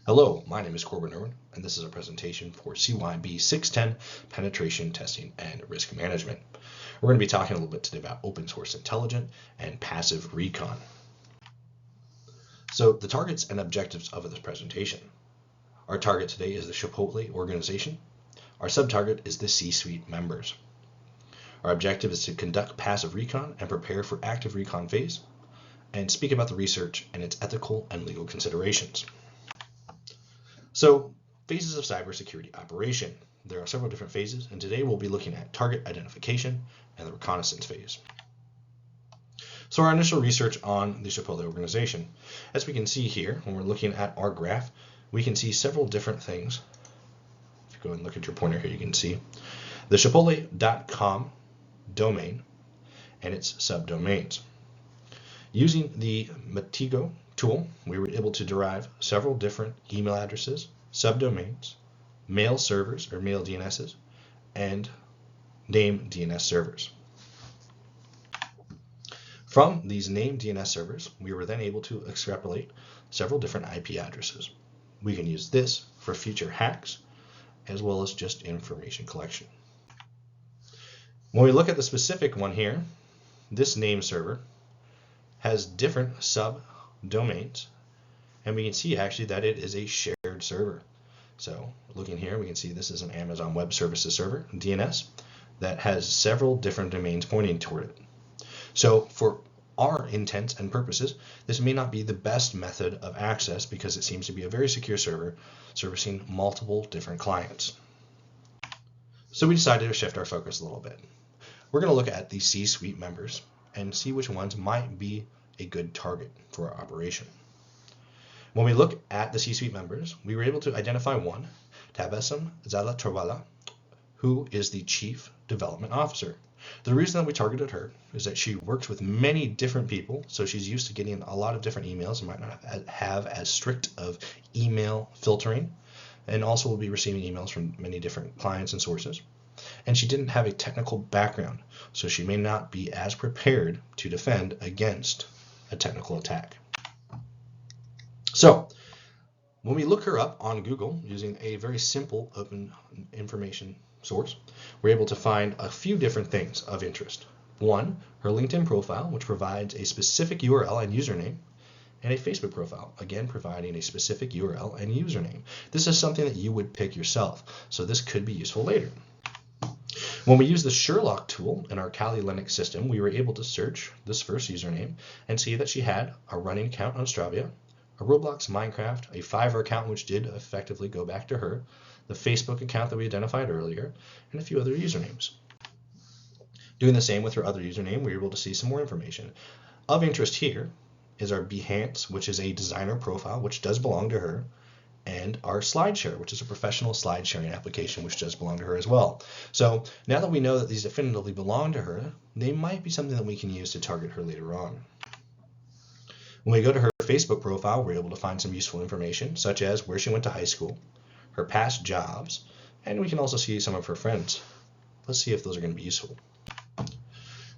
Hello, my name is Corbin Irwin, and this is a presentation for CYB 610, Penetration Testing and Risk Management. We're going to be talking a little bit today about open source intelligent and passive recon. So the targets and objectives of this presentation. Our target today is the Chipotle organization. Our sub-target is the C-suite members. Our objective is to conduct passive recon and prepare for active recon phase, and speak about the research and its ethical and legal considerations. So, phases of cybersecurity operation. There are several different phases, and today we'll be looking at target identification and the reconnaissance phase. So our initial research on the Chipotle organization. As we can see here, when we're looking at our graph, we can see several different things. If you go and look at your pointer here, you can see the chipotle.com domain and its subdomains. Using the Matigo tool, we were able to derive several different email addresses, subdomains, mail servers or mail DNSs, and name DNS servers. From these name DNS servers, we were then able to extrapolate several different IP addresses. We can use this for future hacks as well as just information collection. When we look at the specific one here, this name server has different subdomains, and we can see actually that it is a shared server. So looking here, we can see this is an Amazon Web Services server, DNS, that has several different domains pointing toward it. So for our intents and purposes, this may not be the best method of access because it seems to be a very secure server servicing multiple different clients. So we decided to shift our focus a little bit. We're going to look at the C-suite members and see which ones might be a good target for our operation. When we look at the C-suite members, we were able to identify one, Tabassum Zalatrowala, who is the Chief Development Officer. The reason that we targeted her is that she works with many different people, so she's used to getting a lot of different emails and might not have as strict of email filtering, and also will be receiving emails from many different clients and sources. And she didn't have a technical background, so she may not be as prepared to defend against a technical attack. So when we look her up on Google using a very simple open information source, we're able to find a few different things of interest. One, her LinkedIn profile, which provides a specific URL and username, and a Facebook profile, again providing a specific URL and username. This is something that you would pick yourself, so this could be useful later. When we use the Sherlock tool in our Kali Linux system, we were able to search this first username and see that she had a running account on Stravia, a Roblox Minecraft, a Fiverr account which did effectively go back to her, the Facebook account that we identified earlier, and a few other usernames. Doing the same with her other username, we were able to see some more information. Of interest here is our Behance, which is a designer profile, which does belong to her, and our SlideShare, which is a professional slide sharing application, which does belong to her as well. So now that we know that these definitively belong to her, they might be something that we can use to target her later on. When we go to her Facebook profile, we're able to find some useful information, such as where she went to high school, her past jobs, and we can also see some of her friends. Let's see if those are going to be useful.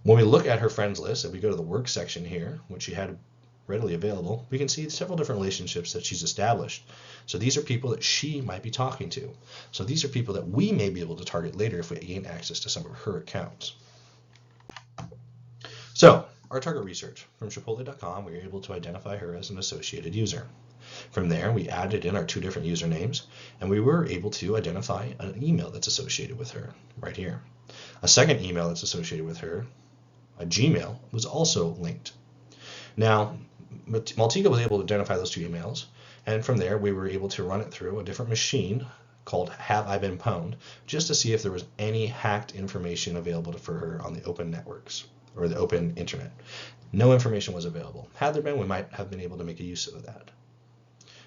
When we look at her friends list, if we go to the work section here, which she had readily available, we can see several different relationships that she's established. So these are people that she might be talking to. So these are people that we may be able to target later if we gain access to some of her accounts. So our target research from Chipotle.com, we were able to identify her as an associated user. From there, we added in our two different usernames, and we were able to identify an email that's associated with her right here. A second email that's associated with her, a Gmail, was also linked. Now, Maltiga was able to identify those two emails, and from there we were able to run it through a different machine called Have I Been Pwned, just to see if there was any hacked information available for her on the open networks or the open internet. No information was available. Had there been, we might have been able to make a use of that.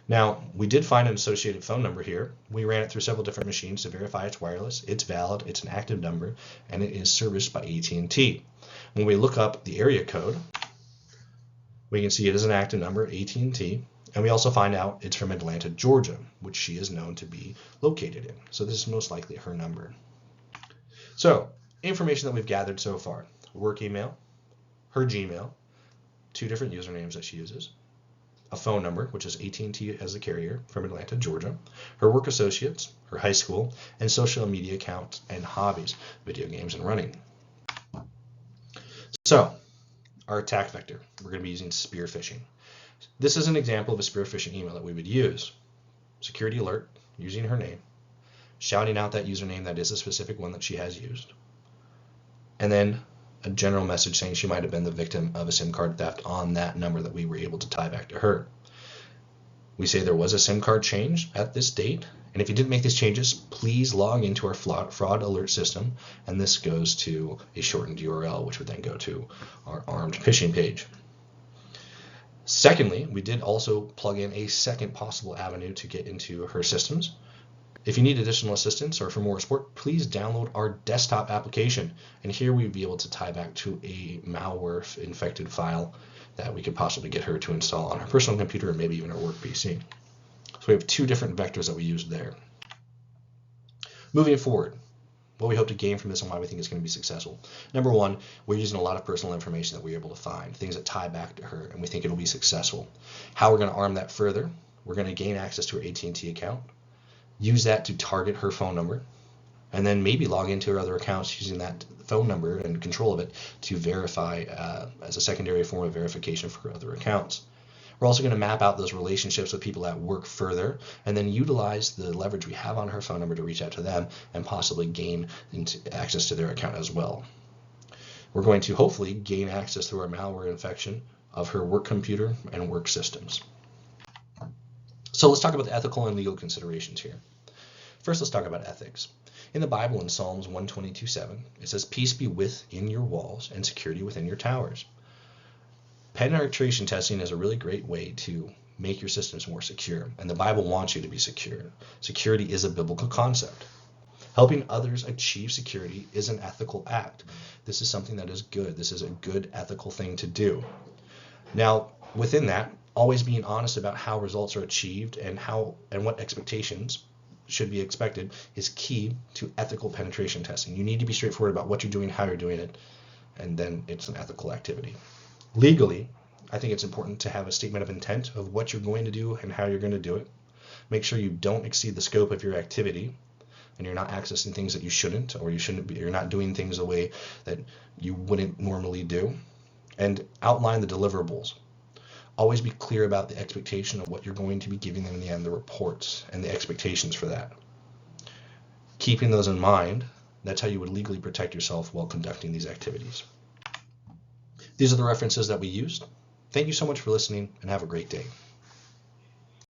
Now, we did find an associated phone number here. We ran it through several different machines to verify it's wireless, it's valid, it's an active number, and it is serviced by AT&T. When we look up the area code, we can see it is an active number, AT&T, and we also find out it's from Atlanta, Georgia, which she is known to be located in. So this is most likely her number. So, information that we've gathered so far: work email, her Gmail, two different usernames that she uses, a phone number, which is AT&T as the carrier from Atlanta, Georgia, her work associates, her high school, and social media accounts and hobbies, video games and running. So, our attack vector, we're going to be using spear phishing. This is an example of a spear phishing email that we would use. Security alert, using her name, shouting out that username that is a specific one that she has used, and then a general message saying she might have been the victim of a SIM card theft on that number that we were able to tie back to her. We say there was a SIM card change at this date, and if you didn't make these changes, please log into our fraud alert system, and this goes to a shortened URL, which would then go to our armed phishing page. Secondly, we did also plug in a second possible avenue to get into her systems. If you need additional assistance or for more support, please download our desktop application. And here we'd be able to tie back to a malware infected file that we could possibly get her to install on her personal computer and maybe even her work PC. So we have two different vectors that we use there. Moving forward, what we hope to gain from this and why we think it's going to be successful. Number one, we're using a lot of personal information that we're able to find, things that tie back to her, and we think it'll be successful. How we're going to arm that further, we're going to gain access to her AT&T account, use that to target her phone number, and then maybe log into her other accounts using that phone number and control of it to verify as a secondary form of verification for her other accounts. We're also going to map out those relationships with people at work further and then utilize the leverage we have on her phone number to reach out to them and possibly gain access to their account as well. We're going to hopefully gain access through our malware infection of her work computer and work systems. So let's talk about the ethical and legal considerations here. First, let's talk about ethics. In the Bible, in Psalms 122:7, it says, "Peace be within your walls and security within your towers." Penetration testing is a really great way to make your systems more secure, and the Bible wants you to be secure. Security is a biblical concept. Helping others achieve security is an ethical act. This is something that is good. This is a good ethical thing to do. Now, within that, always being honest about how results are achieved and what expectations should be expected is key to ethical penetration testing. You need to be straightforward about what you're doing, how you're doing it, and then it's an ethical activity. Legally, I think it's important to have a statement of intent of what you're going to do and how you're going to do it. Make sure you don't exceed the scope of your activity and you're not accessing things that you shouldn't, or you're not doing things the way that you wouldn't normally do. And outline the deliverables. Always be clear about the expectation of what you're going to be giving them in the end, the reports and the expectations for that. Keeping those in mind, that's how you would legally protect yourself while conducting these activities. These are the references that we used. Thank you so much for listening and have a great day.